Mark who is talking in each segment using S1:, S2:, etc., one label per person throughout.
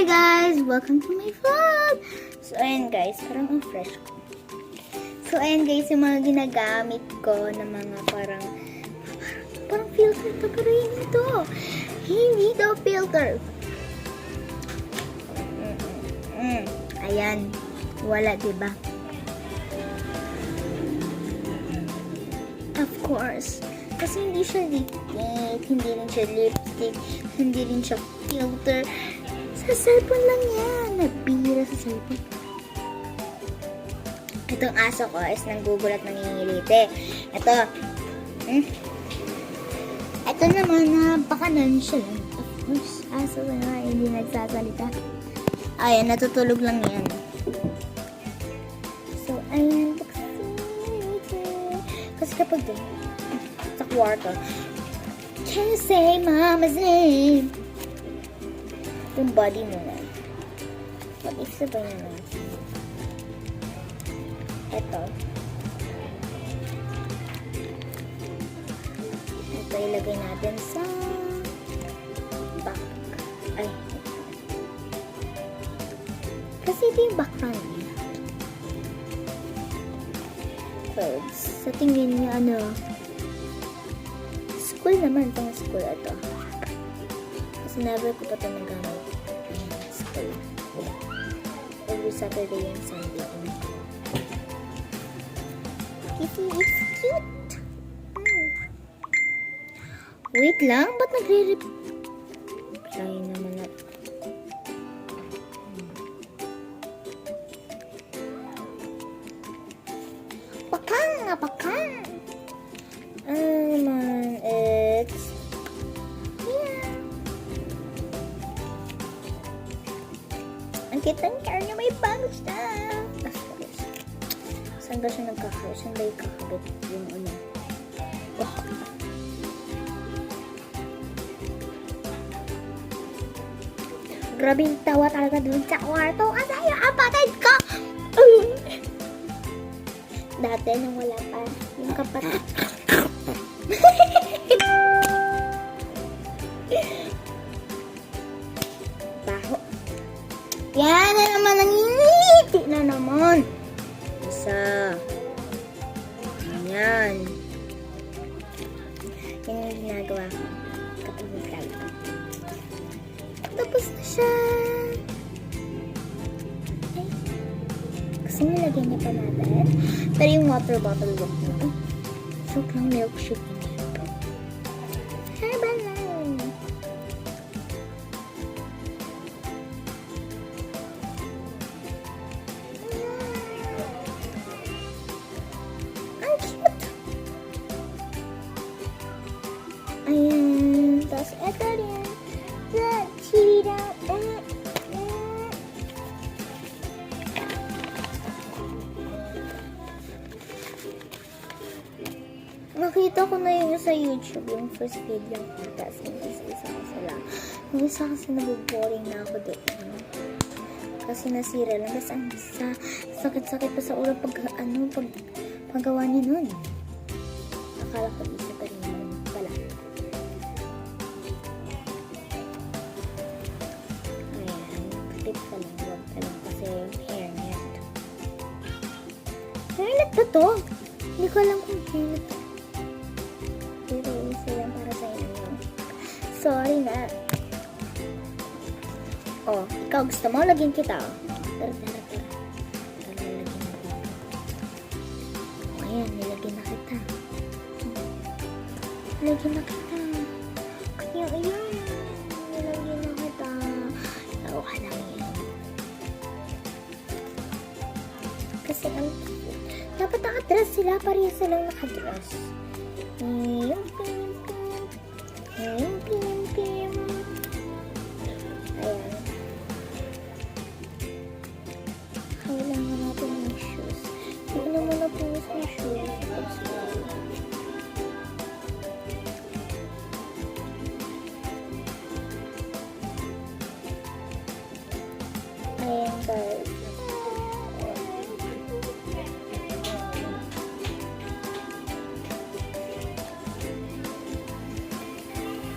S1: guys! Welcome to my vlog! So, ayan guys, parang ang fresh ko. So, ayan guys, yung mga ginagamit ko na mga parang filter to, pero hindi to. Hindi to filter. Ayan. Wala, diba? Of course. Kasi hindi siya lipstick, hindi rin siya lipstick, hindi rin siya filter. Sa cellphone lang yan. Nabira sa cellphone. Itong aso ko is nanggugulat, nangingiliti. Ito. Ito naman na baka nonchalant. Of course, aso na hindi nagsasalita. Ayan, natutulog lang yan. So, ayan. Kasi kapag din, sa kwarto, can you say mama's name? Yung body mo na. What-if sabay na lang? Ito. Ito ilagay natin sa back. Ay. Kasi ito yung background niya. Clothes. Sa tingin niya, ano, school naman. Itong school ito. Kasi never ko pa ito nagamit. School. Every Saturday and Sunday. Kitty is cute. Wait lang. Ba't nagre-reply naman na? Pakang. Naman, it's here. Ang kitang car niya may bago siya. Saan ba siya nagkakabit? Saan ba yung kakabit? Yung ano? Oh. Grabe yung tawa talaga dun sa kwarto. Kasi yung kapatid ko! Dati nung wala pa yung kapatid. Baho. Yan na naman, nangingiti na naman. Isa. Ayan. Yan yung ginagawa ko kapag mag-vlog. Tapos na siya. Ay. Kasi nilagay niya pa natin. Pero yung water bottle wag na. Sobrang milkshake niya. Herbal lang. Ang cute. Ayan. Tapos ito rin. The cheetah. Nakita ko na yun sa YouTube, yung first video ko. Tapos yung isa ko sila. Yung isa kasi nabuboring na ako doon. Kasi nasira lang. Tapos ang isa, sakit-sakit pa sa ulo paggawa niya nun. Akala ko isa pa rin yun pala. Ayan, clip ka lang. Huwag ka lang kasi hairnet. Hairnet ba to? Hindi ko alam kung hairnet to. Pero isa lang para sa inyo. Sorry na. Oh, ikaw gusto mo? Lagyan kita. Tara. Tara, lagyan natin. Ayan, nilagyan na kita. Nilagyan na kita. Kaya, ayan. Nilagyan na kita. Tawa ka lang yan. Kasi, dapat nakadress sila. Pareha silang nakadress. Ayan. Kailangan natin ng shoes. Hindi ko naman napunis ng shoes. Ayan guys.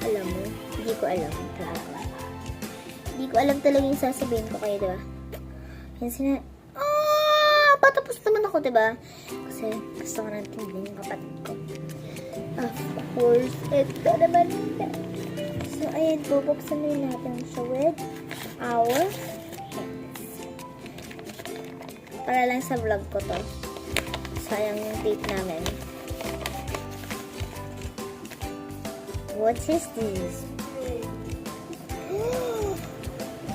S1: Alam mo, hindi ko alam talaga. Hindi ko alam talaga yung sasabihin ko kayo, diba? Yan patapos naman ako, diba? Kasi gusto ko nang tingnan yung kapatid ko. Of course, ito naman. So, ayan, bubuksan natin siya with our hands. Para lang sa vlog ko to. Sayang yung tape namin. What is this?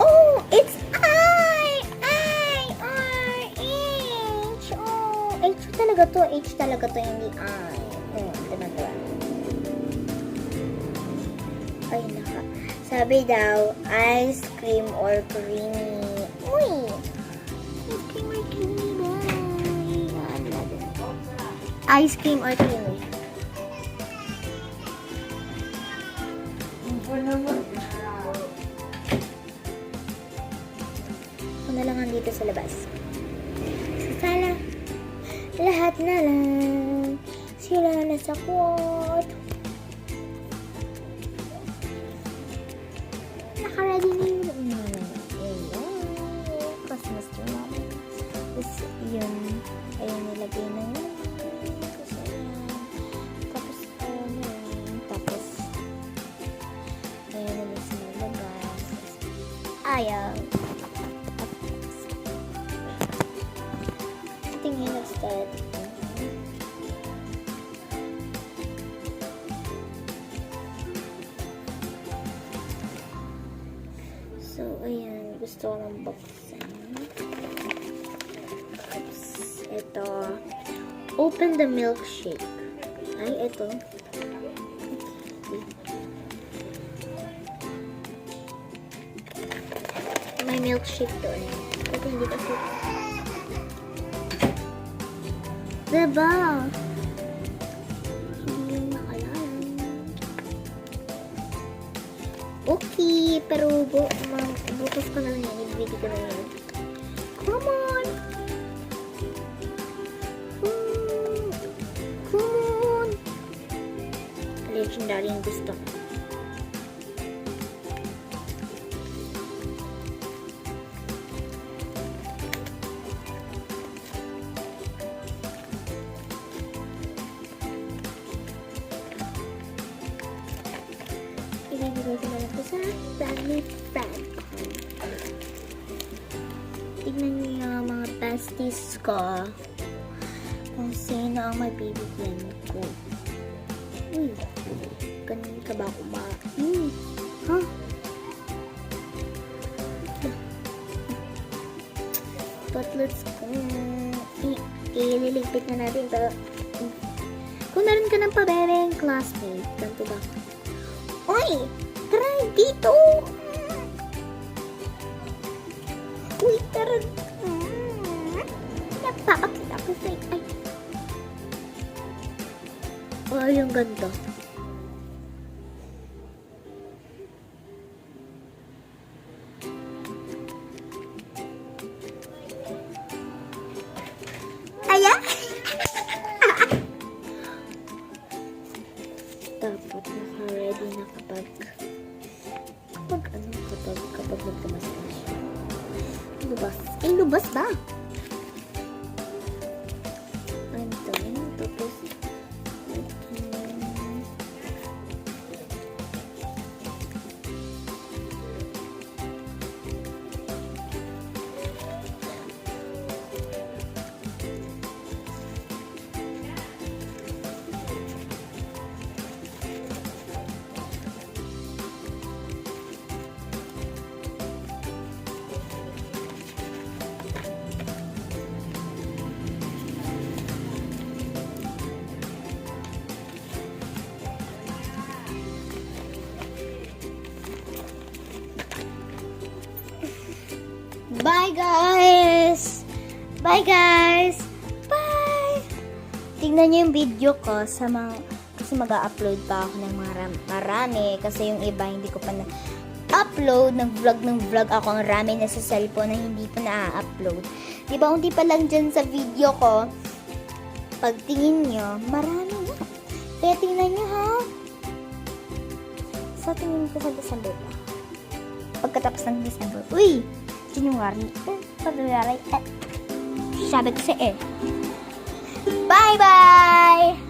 S1: Oh, it's I-R-H. Oh, H talaga to. H talaga to, hindi I. Diba? Ay, naka. Sabi daw, ice cream or creamy. Uy! Ice cream or creamy ba? Ice cream or creamy. Ako na lang dito sa labas. So, sana, lahat na lang sila na sa kwarto. Nakaready na yun. Christmas tree namin. Tapos, yun. Ayun, nilagay na yun. Tapos, Tapos, ayun naman sa labas. Ayaw. Tingin nag-start. So, ayan. Gusto ko ng buksan. Oops. Ito. Open the milkshake. Ay, ito. May milkshake doon. Ito hindi kasi. Diba? Hindi yung nakalaan. Okay, pero bukas ko na lang yan. I-video ko na yan. Come on! Come on! Legendary yung gusto ko. Ibibigay ko na lang po sa family friend ko. Tignan niyo yung mga besties ko. Kung sino ang mabibigyan ko. Uy, ganun ka ba kumain? Ha? But let's go. Ililigpit na natin ito. Kung meron ka ng pabebeng classmate, ganito ba? Uy! Tara dito! Uy, tara! Napakakita ko sa'yo. Ay! Oh, yung ganda. Aya! Dapat naka-ready na kapag magkamas na siya. Lubas. Lubas ba? Ito. Tapos bye guys! Bye guys! Bye! Tingnan nyo yung video ko sa kasi mag-upload pa ako ng marami kasi yung iba hindi ko pa na-upload ng vlog ako ang rami na sa cellphone na hindi pa na-upload. Diba unti pa lang dyan sa video ko pag tingin nyo, marami na. Kaya tingnan nyo ha. So tingin ko sa December pa. pagkatapos ng December. Uy! January. February. Sabi ko sa Bye-bye!